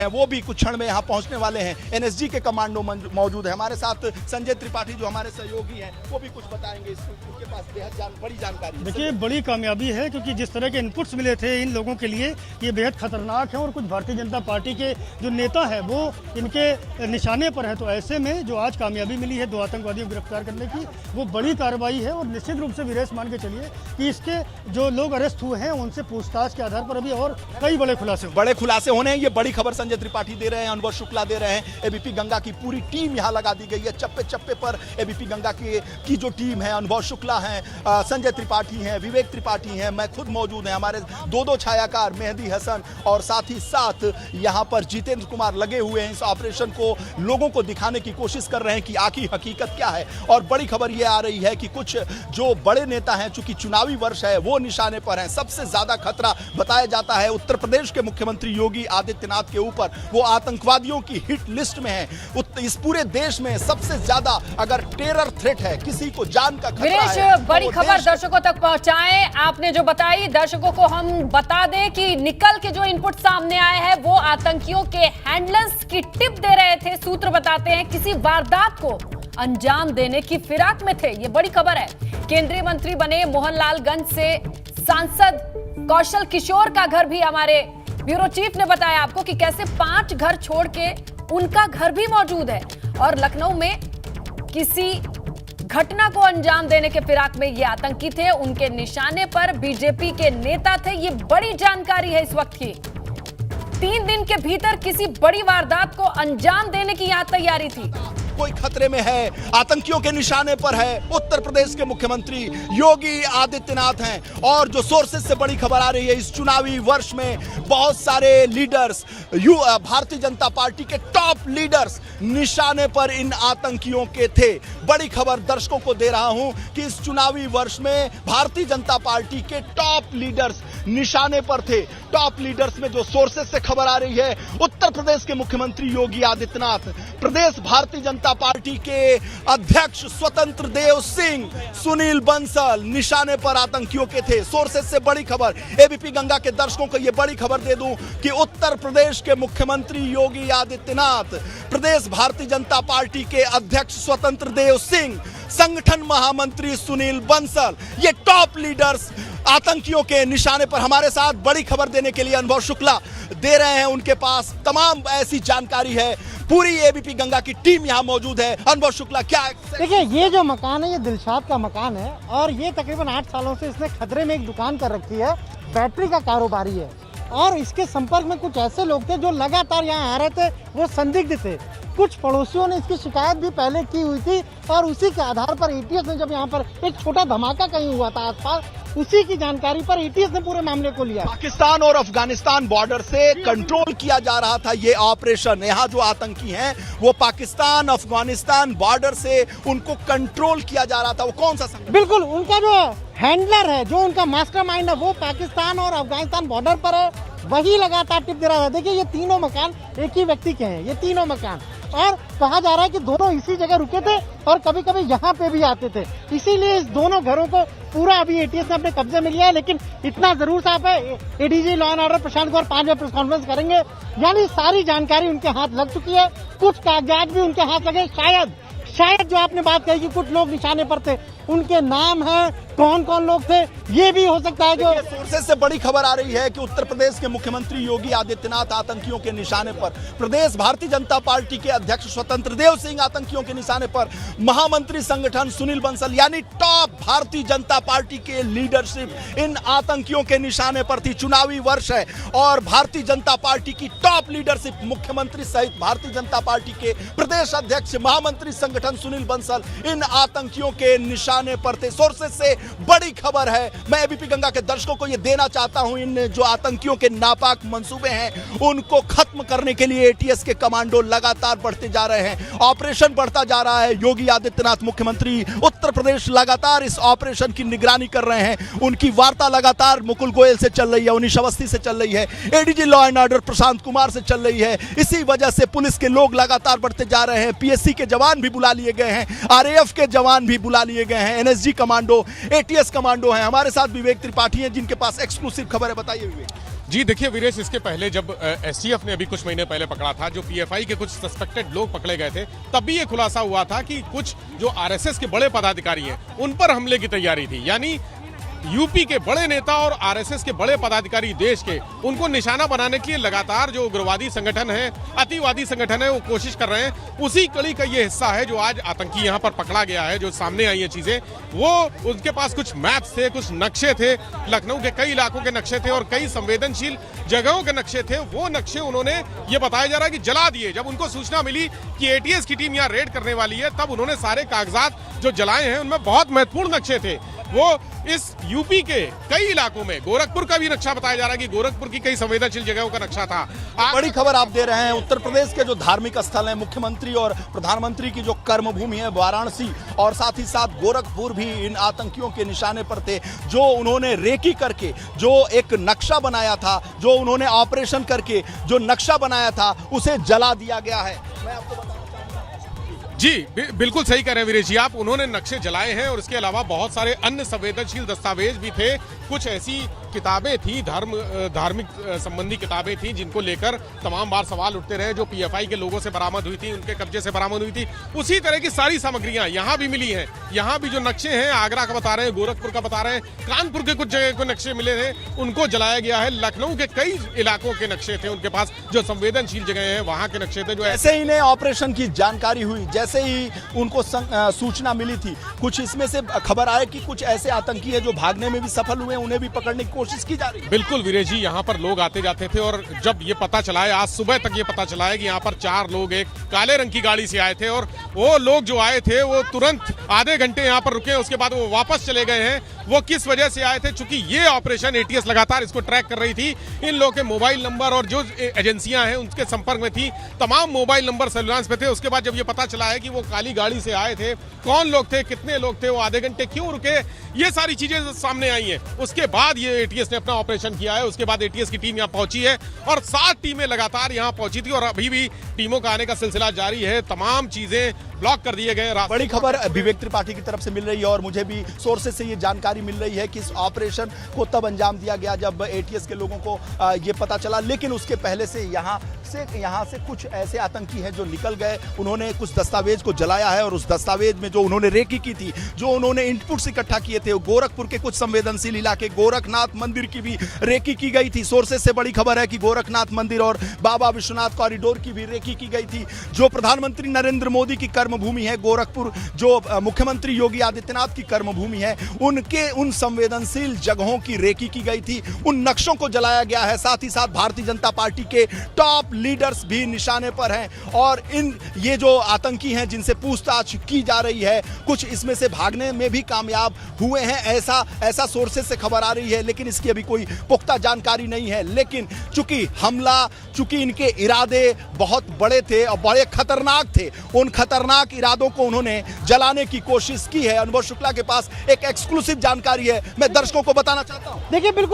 वो भी कुछ क्षण में यहाँ पहुंचने वाले हैं। एनएसजी के कमांडो मौजूद है हमारे साथ। संजय त्रिपाठी जो हमारे सहयोगी हैं वो भी कुछ बताएंगे, उनके पास बेहद बड़ी जानकारी है। देखिए, बड़ी कामयाबी है क्योंकि जिस तरह के इनपुट्स मिले थे इन लोगों के लिए ये बेहद खतरनाक है और कुछ भारतीय जनता पार्टी के जो नेता है वो इनके निशाने पर है। तो ऐसे में जो आज कामयाबी मिली है 2 आतंकवादियों को गिरफ्तार करने की, वो बड़ी कार्रवाई है और निश्चित रूप से विरेश मान के चलिए कि इसके जो लोग अरेस्ट हुए हैं उनसे पूछताछ के आधार पर अभी और कई बड़े खुलासे होने हैं। ये बड़ी खबर संजय त्रिपाठी दे रहे हैं, अनुभव शुक्ला दे रहे हैं। एबीपी गंगा की पूरी टीम यहाँ लगा दी गई है। चप्पे चप्पे पर एबीपी गंगा की जो टीम है, अनुभव शुक्ला हैं, संजय त्रिपाठी हैं, विवेक त्रिपाठी हैं, मैं खुद मौजूद हैं, हमारे दो छायाकार मेहदी हसन और साथ ही साथ यहाँ पर जितेंद्र कुमार लगे हुए हैं। इस ऑपरेशन को लोगों को दिखाने की कोशिश कर रहे हैं कि आखिर हकीकत क्या है। और बड़ी खबर ये आ रही है कि कुछ जो बड़े नेता हैं, चूंकि चुनावी वर्ष है, वो निशाने पर हैं। सबसे ज्यादा खतरा बताया जाता है उत्तर प्रदेश के मुख्यमंत्री योगी आदित्यनाथ के ऊपर। वो आतंकवादियों की हिट लिस्ट में है। इस पूरे देश में सबसे ज्यादा अगर टेरर थ्रेट है, किसी को जान का खतरा है, बड़ी खबर दर्शकों तक पहुंचाएं। आपने जो बताई, दर्शकों को हम बता दें कि निकल के जो इनपुट सामने आए हैं वो आतंकियों के हैंडलर्स की टिप दे रहे थे। सूत्र बताते हैं किसी वारदात को अंजाम देने की फिराक में थे। ये बड़ी खबर है। केंद्रीय मंत्री बने मोहनलालगंज से सांसद कौशल किशोर का घर भी हमारे ब्यूरो चीफ ने बताया आपको कि कैसे 5 घर छोड़ के उनका घर भी मौजूद है और लखनऊ में किसी घटना को अंजाम देने के फिराक में ये आतंकी थे। उनके निशाने पर बीजेपी के नेता थे। ये बड़ी जानकारी है इस वक्त की। 3 दिन के भीतर किसी बड़ी वारदात को अंजाम देने की यहां तैयारी थी। कोई खतरे में है, आतंकियों के निशाने पर है, उत्तर प्रदेश के मुख्यमंत्री योगी आदित्यनाथ हैं। और जो सोर्सेज से बड़ी खबर आ रही है, इस चुनावी वर्ष में बहुत सारे लीडर्स, भारतीय जनता पार्टी के टॉप लीडर्स निशाने पर इन आतंकियों के थे। बड़ी खबर दर्शकों को दे रहा हूं कि इस चुनावी वर्ष में भारतीय जनता पार्टी के टॉप लीडर्स निशाने पर थे। टॉप लीडर्स में जो सोर्सेज से खबर आ रही है, उत्तर प्रदेश के मुख्यमंत्री योगी आदित्यनाथ, प्रदेश भारतीय जनता पार्टी के अध्यक्ष स्वतंत्र देव सिंह, सुनील बंसल निशाने पर आतंकियों के थे। सोर्सेज से बड़ी खबर, एबीपी गंगा के दर्शकों को यह बड़ी खबर दे दूं कि उत्तर प्रदेश के मुख्यमंत्री योगी आदित्यनाथ, प्रदेश भारतीय जनता पार्टी के अध्यक्ष स्वतंत्र देव सिंह, संगठन महामंत्री सुनील बंसल, ये टॉप लीडर्स आतंकियों के निशाने पर। हमारे साथ बड़ी खबर देने के लिए अनुभव शुक्ला दे रहे हैं, उनके पास तमाम ऐसी जानकारी है। पूरी एबीपी गंगा की टीम यहाँ मौजूद है। अनुभव शुक्ला, क्या देखिए, ये जो मकान है ये दिलशाद का मकान है और ये तकरीबन 8 सालों से इसने खतरे में एक दुकान कर रखी है। बैटरी का कारोबारी है और इसके संपर्क में कुछ ऐसे लोग थे जो लगातार यहाँ आ रहे थे, वो संदिग्ध थे। कुछ पड़ोसियों ने इसकी शिकायत भी पहले की हुई थी और उसी के आधार पर एटीएस ने, जब यहाँ पर एक छोटा धमाका कहीं हुआ था आसपास, उसी की जानकारी पर एटीएस ने पूरे मामले को लिया। पाकिस्तान और अफगानिस्तान बॉर्डर से कंट्रोल किया जा रहा था ये ऑपरेशन। यहाँ जो आतंकी हैं वो पाकिस्तान अफगानिस्तान बॉर्डर से उनको कंट्रोल किया जा रहा था। वो कौन सा संगठन? बिल्कुल, उनका जो हैंडलर है, जो उनका मास्टरमाइंड है, वो पाकिस्तान और अफगानिस्तान बॉर्डर पर है। वही लगातार टिप दे रहा था। देखिए, ये तीनों मकान एक ही व्यक्ति के हैं, ये तीनों मकान, और कहा जा रहा है कि दोनों इसी जगह रुके थे और कभी कभी यहाँ पे भी आते थे। इसीलिए इस दोनों घरों को पूरा अभी एटीएस ने अपने कब्जे में लिया है। लेकिन इतना जरूर साफ है, ADG law and order Prashant Kumar 5 बजे प्रेस कॉन्फ्रेंस करेंगे, यानी सारी जानकारी उनके हाथ लग चुकी है। कुछ कागजात भी उनके हाथ लगे। शायद जो आपने बात कही कि कुछ लोग निशाने पर थे, उनके नाम है, कौन कौन लोग थे, ये भी हो सकता है। जो सोर्सेज से बड़ी खबर आ रही है कि उत्तर प्रदेश के मुख्यमंत्री योगी आदित्यनाथ आतंकियों के निशाने पर, प्रदेश भारतीय जनता पार्टी के अध्यक्ष स्वतंत्र देव सिंह आतंकियों के निशाने पर, महामंत्री संगठन सुनील बंसल, यानी टॉप भारतीय जनता पार्टी के लीडरशिप इन आतंकियों के निशाने पर थी। चुनावी वर्ष है और भारतीय जनता पार्टी की टॉप लीडरशिप, मुख्यमंत्री सहित भारतीय जनता पार्टी के प्रदेश अध्यक्ष, महामंत्री संगठन सुनील बंसल इन आतंकियों के निशाने पर थे। सोर्सेज से बड़ी खबर है। मैं एबीपी गंगा के दर्शकों को यह देना चाहता हूं, इन जो आतंकियों के नापाक मंसूबे हैं उनको खत्म करने के लिए एटीएस के कमांडो लगातार बढ़ते जा रहे हैं। ऑपरेशन बढ़ता जा रहा है। योगी आदित्यनाथ मुख्यमंत्री उत्तर प्रदेश लगातार इस ऑपरेशन की निगरानी कर रहे हैं। उनकी वार्ता लगातार मुकुल गोयल से चल रही है, उनिश अवस्थी से चल रही है, ADG law and order Prashant Kumar से चल रही है। इसी वजह से पुलिस के लोग लगातार बढ़ते जा रहे हैं। पीएससी के जवान भी बुला लिए गए हैं, आरएएफ के जवान भी बुला लिए गए हैं, एनएसजी कमांडो, एटीएस कमांडो हैं। हमारे साथ विवेक त्रिपाठी हैं जिनके पास एक्सक्लूसिव खबर है। बताइए विवेक। जी देखिए वीरेश, इसके पहले जब एसटीएफ ने अभी कुछ महीने पहले पकड़ा था, जो पीएफआई के कुछ सस्पेक्टेड लोग पकड़े गए थे, तब भी ये खुलासा हुआ था कि कुछ जो आरएसएस के बड़े पदाधिकारी हैं उन पर हमले की तैयारी थी। यानी यूपी के बड़े नेता और आरएसएस के बड़े पदाधिकारी देश के, उनको निशाना बनाने के लिए लगातार जो उग्रवादी संगठन है, अतिवादी संगठन है, वो कोशिश कर रहे हैं। उसी कड़ी का ये हिस्सा है जो आज आतंकी यहाँ पर पकड़ा गया है। जो सामने आई ये चीजें, वो उनके पास कुछ मैप्स थे, कुछ नक्शे थे, लखनऊ के कई इलाकों के नक्शे थे और कई संवेदनशील जगहों के नक्शे थे। वो नक्शे उन्होंने, ये बताया जा रहा है कि जला दिए। जब उनको सूचना मिली कि एटीएस की टीम यहाँ रेड करने वाली है, तब उन्होंने सारे कागजात जो जलाए हैं, उनमें बहुत महत्वपूर्ण नक्शे थे। वो इस यूपी के कई इलाकों में, गोरखपुर का भी नक्शा बताया जा रहा है कि गोरखपुर की कई संवेदनशील जगहों का नक्शा था। बड़ी खबर आप दे रहे हैं, उत्तर प्रदेश के जो धार्मिक स्थल हैं, मुख्यमंत्री और प्रधानमंत्री की जो कर्मभूमि है वाराणसी, और साथ ही साथ गोरखपुर भी इन आतंकियों के निशाने पर थे। जो उन्होंने रेकी करके जो एक नक्शा बनाया था, जो उन्होंने ऑपरेशन करके जो नक्शा बनाया था, उसे जला दिया गया है। मैं आपको बताऊं जी बिल्कुल सही कह रहे हैं वीरेश जी आप। उन्होंने नक्शे जलाए हैं और इसके अलावा बहुत सारे अन्य संवेदनशील दस्तावेज भी थे। कुछ ऐसी किताबें थी, धार्मिक संबंधी किताबें थी, जिनको लेकर तमाम बार सवाल उठते रहे, जो पीएफआई के लोगों से बरामद हुई थी, उनके कब्जे से बरामद हुई थी। उसी तरह की सारी सामग्रियां यहाँ भी मिली हैं। यहाँ भी जो नक्शे हैं, आगरा का बता रहे हैं, गोरखपुर का बता रहे हैं, कानपुर के कुछ जगह को नक्शे मिले थे, उनको जलाया गया है। लखनऊ के कई इलाकों के नक्शे थे उनके पास, जो संवेदनशील जगह हैं वहां के नक्शे थे। जो ऐसे ही इन्हें ऑपरेशन की जानकारी हुई, जैसे ही उनको सूचना मिली थी, कुछ इसमें से खबर आए कि कुछ ऐसे आतंकी है जो भागने में भी सफल हुए, उन्हें भी पकड़ने की कोशिश की जा रही है। बिल्कुल वीरेश जी, यहाँ पर लोग आते जाते थे और जब ये पता चला है, आज सुबह तक ये पता चला है कि यहाँ पर 4 लोग एक काले रंग की गाड़ी से आए थे और वो लोग जो आए थे वो तुरंत आधे घंटे यहाँ पर रुके, उसके बाद वो वापस चले गए हैं। वो किस वजह से आए थे? चूंकि ये ऑपरेशन एटीएस लगातार इसको ट्रैक कर रही थी, इन लोगों के मोबाइल नंबर और जो एजेंसियां हैं उनके संपर्क में थी, तमाम मोबाइल नंबर सर्विलांस पे थे। उसके बाद जब ये पता चला है कि वो काली गाड़ी से आए थे, कौन लोग थे, कितने लोग थे, वो आधे घंटे क्यों रुके, ये सारी चीजें सामने आई हैं। उसके बाद ये एटीएस ने अपना ऑपरेशन किया है। उसके बाद एटीएस की टीम यहाँ पहुंची है और 7 टीमें लगातार यहाँ पहुंची थी और अभी भी टीमों का आने का सिलसिला जारी है। तमाम चीजें ब्लॉक कर दिए गए। बड़ी खबर विवेक त्रिपाठी की तरफ से मिल रही है और मुझे भी सोर्सेस से ये जानकारी मिल रही है कि इस ऑपरेशन को तब अंजाम दिया गया जब एटीएस के लोगों को ये पता चला, लेकिन उसके पहले से यहाँ से कुछ ऐसे आतंकी हैं जो निकल गए। उन्होंने कुछ दस्तावेज को जलाया है और उस दस्तावेज में जो उन्होंने रेकी की थी, जो उन्होंने इनपुट्स इकट्ठा किए थे, गोरखपुर के कुछ संवेदनशील इलाके, गोरखनाथ मंदिर की भी रेकी की गई थी। सोर्सेस से बड़ी खबर है कि गोरखनाथ मंदिर और बाबा विश्वनाथ कॉरिडोर की भी रेकी की गई थी। जो प्रधानमंत्री नरेंद्र मोदी की कर्मभूमि है गोरखपुर, जो मुख्यमंत्री योगी आदित्यनाथ की कर्मभूमि है, उनके उन संवेदनशील जगहों की रेकी की गई थी, उन नक्शों को जलाया गया है। साथ ही साथ भारतीय जनता पार्टी के टॉप लीडर्स भी निशाने पर हैं और ये जो आतंकी हैं जिनसे पूछताछ की जा रही है, कुछ इसमें से भागने में भी कामयाब हुए हैं, ऐसा सोर्सेस से खबर आ रही है, लेकिन इसकी अभी कोई पुख्ता जानकारी नहीं है। लेकिन चूंकि इनके इरादे बहुत बड़े थे और बड़े खतरनाक थे, उन खतरनाक इरादों को उन्होंने जलाने की कोशिश की है। अनुभव शुक्ला के पास एक एक्सक्लूसिव जानकारी है, मैं दर्शकों को बताना चाहता हूं। देखिए बिल्कुल